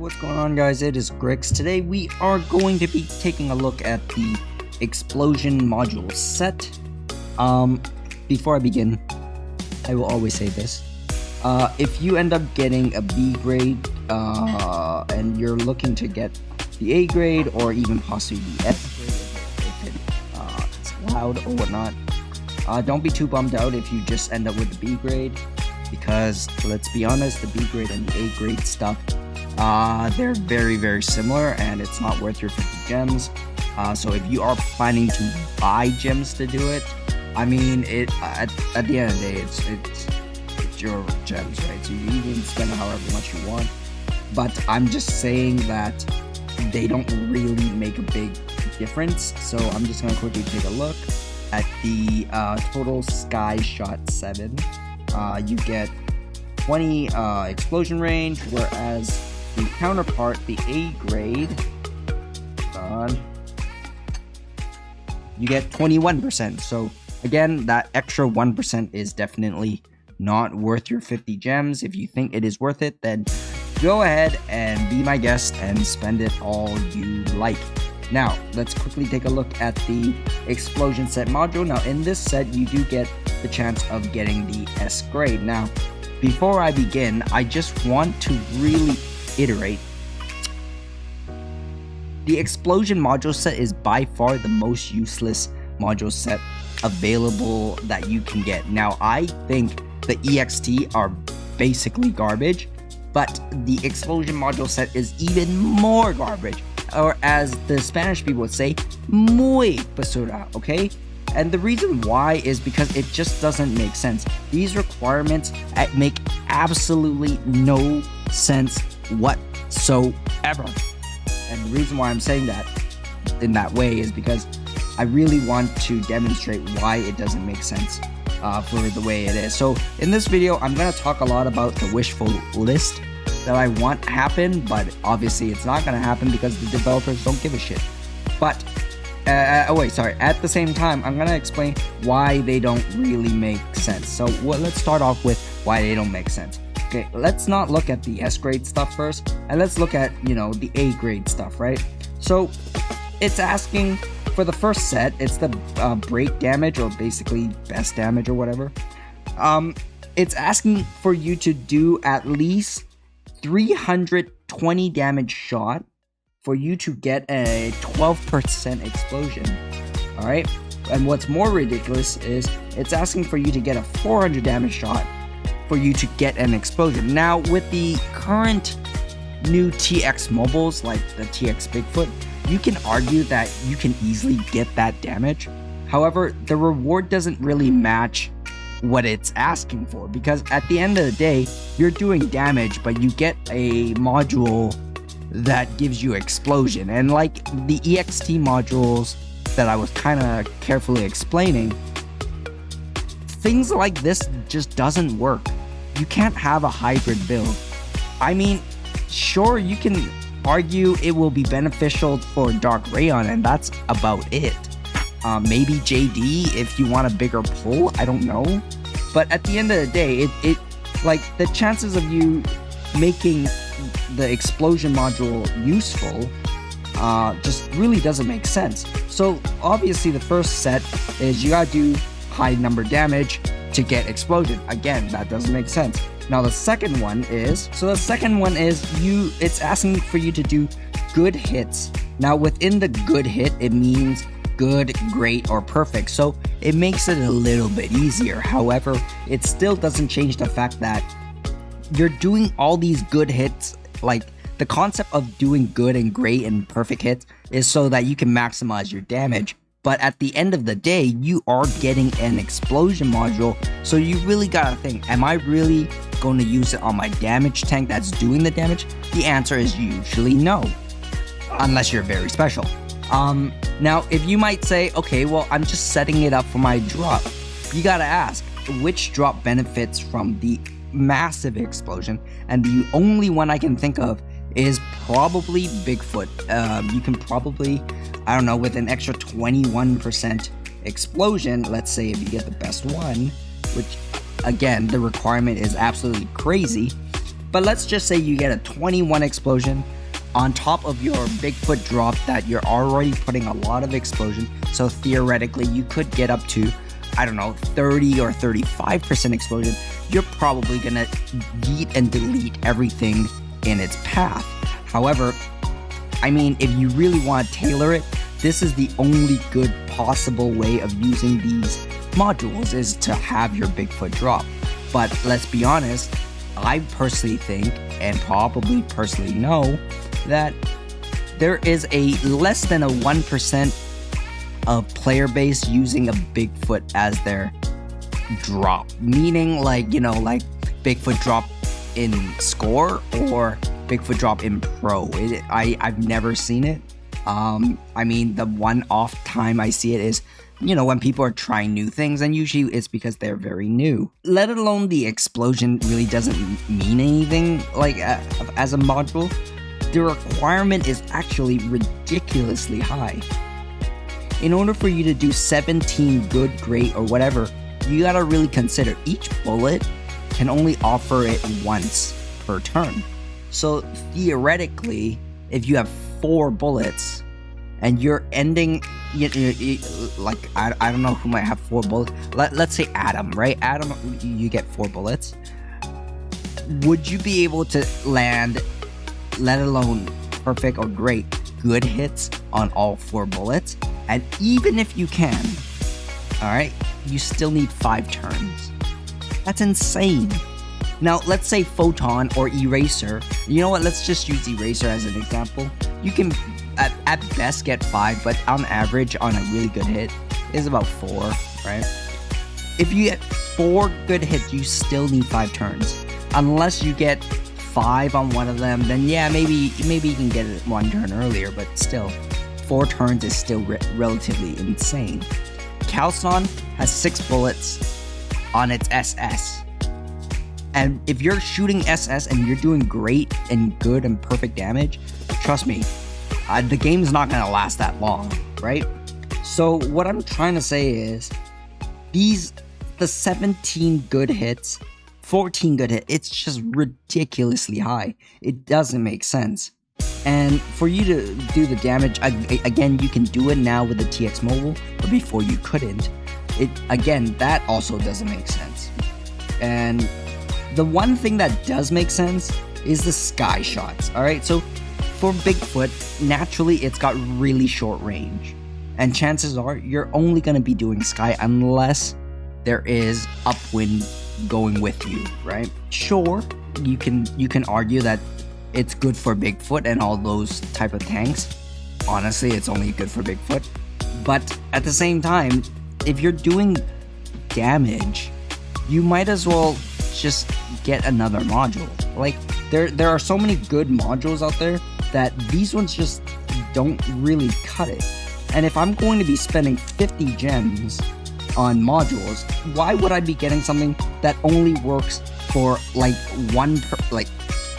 what's going on, guys? It is Griiix. Today we are going to be taking a look at the explosion module set. Before I begin, I will always say this. If you end up getting a B grade and you're looking to get the A grade or even possibly the F grade if it's allowed or whatnot, don't be too bummed out if you just end up with the B grade, because let's be honest, the B grade and the A grade stuff, they're very similar and it's not worth your 50 gems. So if you are planning to buy gems to do it, I mean, at the end of the day, it's your gems, right? So you can spend however much you want, but I'm just saying that they don't really make a big difference. So I'm just gonna quickly take a look at the total Sky Shot 7. You get 20 explosion range, whereas the counterpart, the A grade, you get 21%. So again, that extra 1% is definitely not worth your 50 gems. If you think it is worth it, then go ahead and be my guest and spend it all you like. Now, let's quickly take a look at the explosion set module. Now, in this set, you do get the chance of getting the S grade. Now, before I begin, I just want to really iterate. The explosion module set is by far the most useless module set available that you can get. Now, I think the EXT are basically garbage, but the explosion module set is even more garbage, or as the Spanish people would say, muy basura, okay? And the reason why is because it just doesn't make sense. These requirements make absolutely no sense whatsoever. And the reason why I'm saying that in that way is because I really want to demonstrate why it doesn't make sense for the way it is. So in this video, I'm going to talk a lot about the wishful list that I want to happen, but obviously it's not going to happen because the developers don't give a shit. But at the same time, I'm going to explain why they don't really make sense. So let's start off with why they don't make sense. Okay, let's not look at the S grade stuff first, and let's look at, the A grade stuff, right? So it's asking for the first set, it's the break damage, or basically best damage or whatever. It's asking for you to do at least 320 damage shot for you to get a 12% explosion. All right, and what's more ridiculous is it's asking for you to get a 400 damage shot for you to get an explosion. Now, with the current new TX mobiles, like the TX Bigfoot, you can argue that you can easily get that damage. However, the reward doesn't really match what it's asking for, because at the end of the day, you're doing damage, but you get a module that gives you explosion. And like the EXT modules that I was kind of carefully explaining, things like this just doesn't work. You can't have a hybrid build. I mean, sure, you can argue it will be beneficial for Dark Rayon, and that's about it. Maybe JD if you want a bigger pull, I don't know. But at the end of the day, it like the chances of you making the explosion module useful just really doesn't make sense. So obviously the first set is you gotta do high number damage to get explosion. Again, that doesn't make sense. Now the second one is, it's asking for you to do good hits. Now within the good hit, it means good, great, or perfect. So it makes it a little bit easier. However, it still doesn't change the fact that you're doing all these good hits. Like, the concept of doing good and great and perfect hits is so that you can maximize your damage. But at the end of the day, you are getting an explosion module, so you really gotta think, am I really going to use it on my damage tank that's doing the damage? The answer is usually no, unless you're very special. Now, if you might say, okay, well, I'm just setting it up for my drop, you gotta ask, which drop benefits from the massive explosion? And the only one I can think of is probably Bigfoot. You can probably, I don't know, with an extra 21% explosion, let's say if you get the best one, which again, the requirement is absolutely crazy, But let's just say you get a 21 explosion on top of your Bigfoot drop that you're already putting a lot of explosion. So theoretically, you could get up to, I don't know, 30 or 35% explosion. You're probably gonna yeet and delete everything in its path. However, I mean, if you really want to tailor it, this is the only good possible way of using these modules, is to have your Bigfoot drop. But let's be honest, I personally think, and probably personally know, that there is a less than a 1% of player base using a Bigfoot as their drop. Meaning, like, you know, like Bigfoot drop in score or Bigfoot drop in pro. I've never seen it. I mean, the one-off time I see it is, you know, when people are trying new things, and usually it's because they're very new. Let alone the explosion really doesn't mean anything, like, as a module. The requirement is actually ridiculously high. In order for you to do 17 good, great, or whatever, you gotta really consider each bullet can only offer it once per turn. So theoretically, if you have 4 bullets and you're ending, like, I don't know who might have 4 bullets. Let's say Adam, right? Adam, you get 4 bullets. Would you be able to land, let alone perfect or great, good hits on all 4 bullets? And even if you can, alright, you still need 5 turns. That's insane. Now, let's say Photon or Eraser. You know what? Let's just use Eraser as an example. You can, at best, get 5, but on average, on a really good hit, is about 4, right? If you get 4 good hits, you still need 5 turns. Unless you get 5 on one of them, then yeah, maybe you can get it 1 turn earlier, but still, 4 turns is still relatively insane. Calson has 6 bullets on its SS. And if you're shooting SS and you're doing great and good and perfect damage, trust me, the game's not gonna last that long, right? So what I'm trying to say is, the 17 good hits, 14 good hits, it's just ridiculously high. It doesn't make sense. And for you to do the damage, again, you can do it now with the TX Mobile, but before you couldn't. Again, that also doesn't make sense. And the one thing that does make sense is the sky shots, alright? So for Bigfoot, naturally it's got really short range. And chances are you're only going to be doing sky unless there is upwind going with you, right? Sure, you can argue that it's good for Bigfoot and all those type of tanks. Honestly, it's only good for Bigfoot. But at the same time, if you're doing damage, you might as well just get another module. Like, there are so many good modules out there that these ones just don't really cut it. And if I'm going to be spending 50 gems on modules, why would I be getting something that only works for like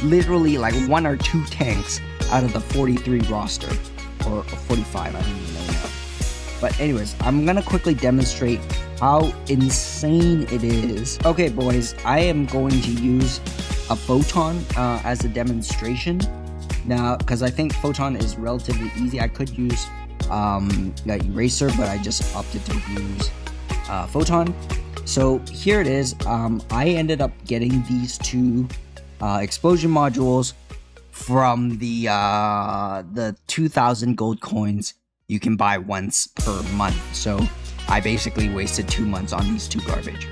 literally like 1 or 2 tanks out of the 43 roster, or 45, I don't even know now. But anyways, I'm gonna quickly demonstrate how insane it is. Okay, boys, I am going to use a Photon as a demonstration now, because I think Photon is relatively easy. I could use Eraser, but I just opted to use Photon. So here it is. I ended up getting these 2 explosion modules from the 2,000 gold coins you can buy once per month. So I basically wasted 2 months on these 2 garbage.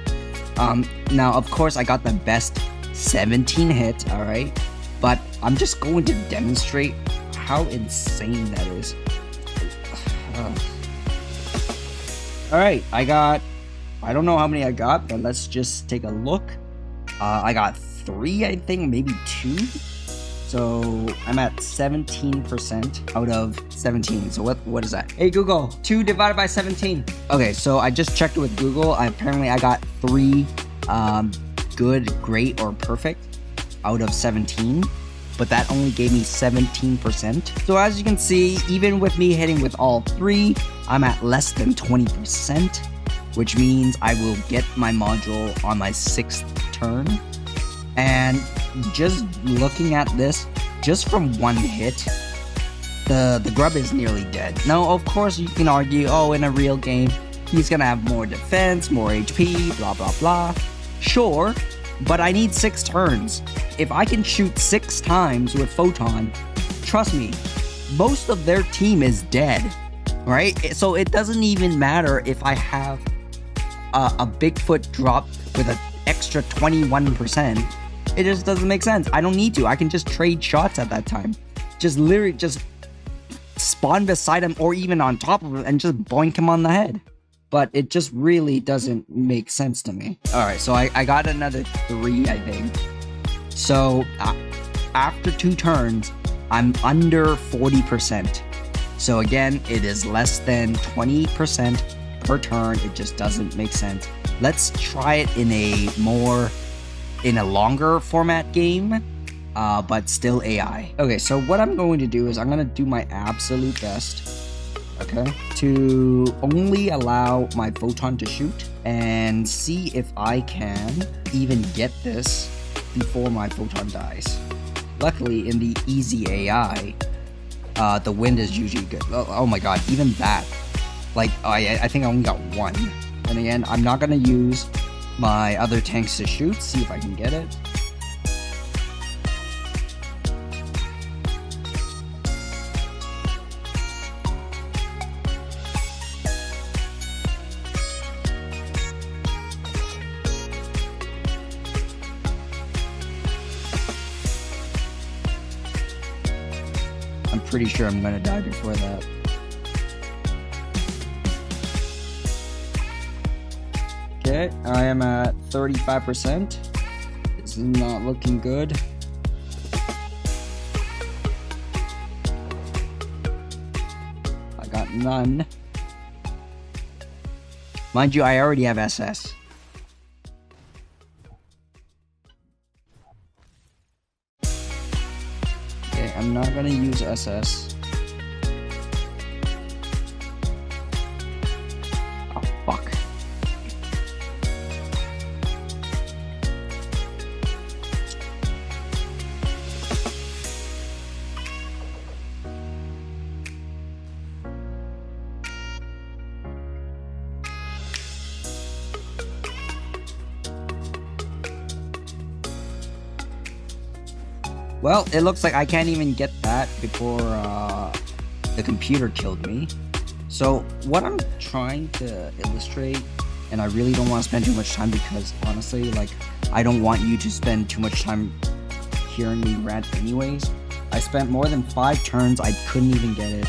Now, of course, I got the best 17 hits, alright? But I'm just going to demonstrate how insane that is. Alright, I don't know how many I got, but let's just take a look. I got 3, I think, maybe 2. So I'm at 17% out of 17. So what is that? Hey Google, 2 divided by 17. Okay, so I just checked with Google. Apparently I got 3 good, great, or perfect out of 17. But that only gave me 17%. So as you can see, even with me hitting with all 3, I'm at less than 20%, which means I will get my module on my 6th turn. And just looking at this, just from one hit, the grub is nearly dead. Now, of course, you can argue, oh, in a real game, he's gonna have more defense, more HP, blah, blah, blah. Sure, but I need 6 turns. If I can shoot 6 times with Photon, trust me, most of their team is dead, right? So it doesn't even matter if I have a Bigfoot drop with an extra 21%. It just doesn't make sense. I don't need to. I can just trade shots at that time. Just literally just spawn beside him or even on top of him and just boink him on the head. But it just really doesn't make sense to me. All right, so I got another 3, I think. So after 2 turns, I'm under 40%. So again, it is less than 20% per turn. It just doesn't make sense. Let's try it in a longer format game, but still AI. Okay, so what I'm going to do is I'm going to do my absolute best, okay, to only allow my Photon to shoot and see if I can even get this before my Photon dies. Luckily, in the easy AI, the wind is usually good. Oh my god, even that. Like, I think I only got 1. And again, I'm not going to use my other tanks to shoot, see if I can get it. I'm pretty sure I'm gonna die before that. Okay, I am at 35%. This is not looking good. I got none. Mind you, I already have SS. Okay, I'm not gonna use SS. Oh, fuck. Well, it looks like I can't even get that before the computer killed me. So what I'm trying to illustrate, and I really don't want to spend too much time because honestly, like, I don't want you to spend too much time hearing me rant anyways. I spent more than 5 turns, I couldn't even get it.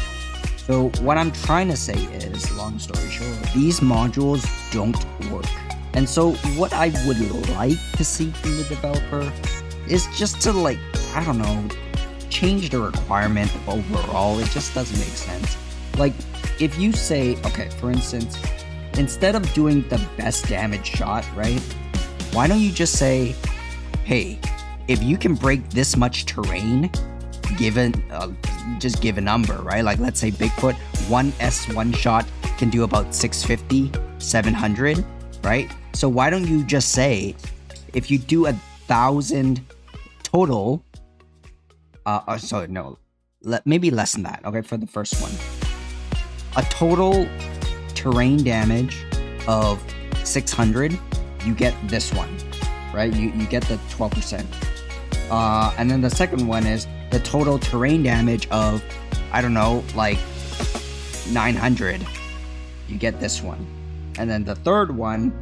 So what I'm trying to say is, long story short, these modules don't work. And so what I would like to see from the developer is just to, like, I don't know, change the requirement overall. It just doesn't make sense. Like, if you say, okay, for instance, instead of doing the best damage shot, right? Why don't you just say, hey, if you can break this much terrain, just give a number, right? Like, let's say Bigfoot, one S1 shot can do about 650, 700, right? So why don't you just say, if you do 1,000 total, sorry, no, maybe less than that, okay, for the first one. A total terrain damage of 600, you get this one, right? You get the 12%. And then the second one is the total terrain damage of, I don't know, like 900. You get this one. And then the third one,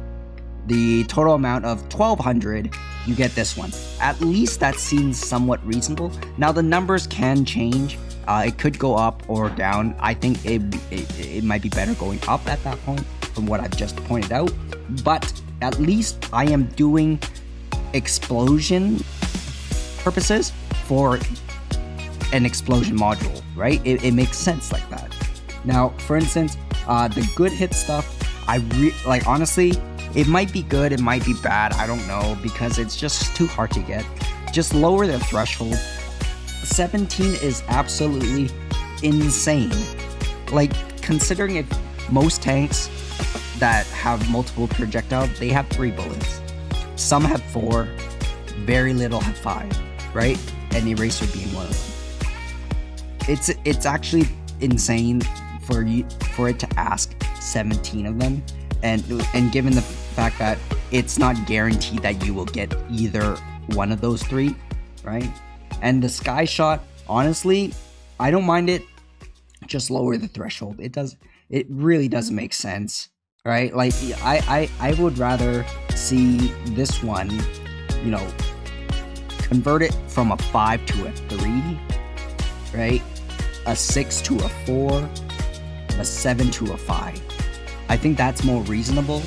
the total amount of 1200, you get this one. At least that seems somewhat reasonable. Now the numbers can change. It could go up or down. I think it might be better going up at that point from what I've just pointed out. But at least I am doing explosion purposes for an explosion module, right? It makes sense like that. Now, for instance, the good hit stuff, like, honestly, it might be good, it might be bad, I don't know, because it's just too hard to get. Just lower the threshold. 17 is absolutely insane. Like, considering if most tanks that have multiple projectiles, they have 3 bullets. Some have 4. very little have 5, right? And Eraser being one of them. It's actually insane for it to ask 17 of them, and given the fact that it's not guaranteed that you will get either one of those 3, right? And the sky shot, honestly, I don't mind it. Just lower the threshold. It really doesn't make sense, right? Like I would rather see this one, you know, convert it from a 5 to a 3, right? A 6 to a 4, a 7 to a 5. I think that's more reasonable,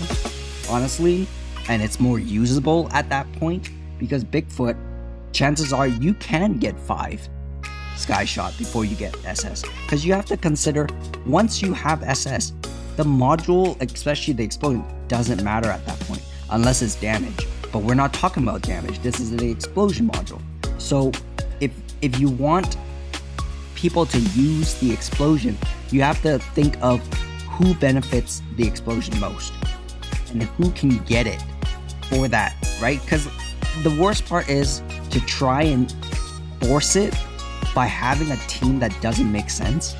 honestly, and it's more usable at that point, because Bigfoot, chances are you can get 5 sky shot before you get SS, because you have to consider, once you have SS, the module, especially the explosion, doesn't matter at that point unless it's damage. But we're not talking about damage. This is the explosion module. So if you want people to use the explosion, you have to think of who benefits the explosion most and who can get it for that, right? Because the worst part is to try and force it by having a team that doesn't make sense.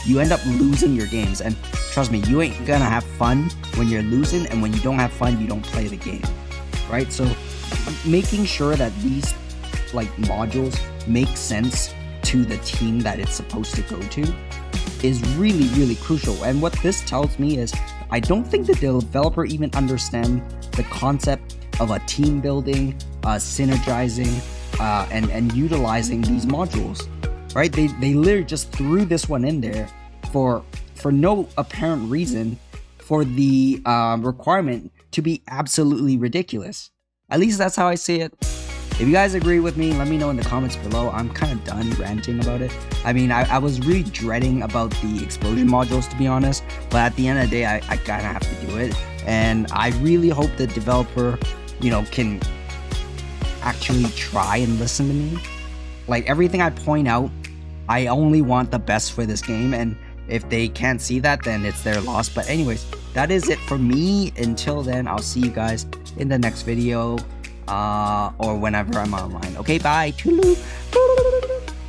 You end up losing your games, and trust me, you ain't gonna have fun when you're losing, and when you don't have fun, you don't play the game, right? So making sure that these like modules make sense to the team that it's supposed to go to is really, really crucial. And what this tells me is, I don't think the developer even understand the concept of a team building, synergizing, and utilizing these modules, right? They literally just threw this one in there for no apparent reason, for the requirement to be absolutely ridiculous. At least that's how I see it. If you guys agree with me, let me know in the comments below. I'm kind of done ranting about it. I mean, I was really dreading about the explosion modules, to be honest, but at the end of the day, I kind of have to do it. And I really hope the developer, you know, can actually try and listen to me. Like, everything I point out, I only want the best for this game, and if they can't see that, then it's their loss. But anyways, that is it for me. Until then, I'll see you guys in the next video, or whenever I'm online. Okay, bye. Toodaloo.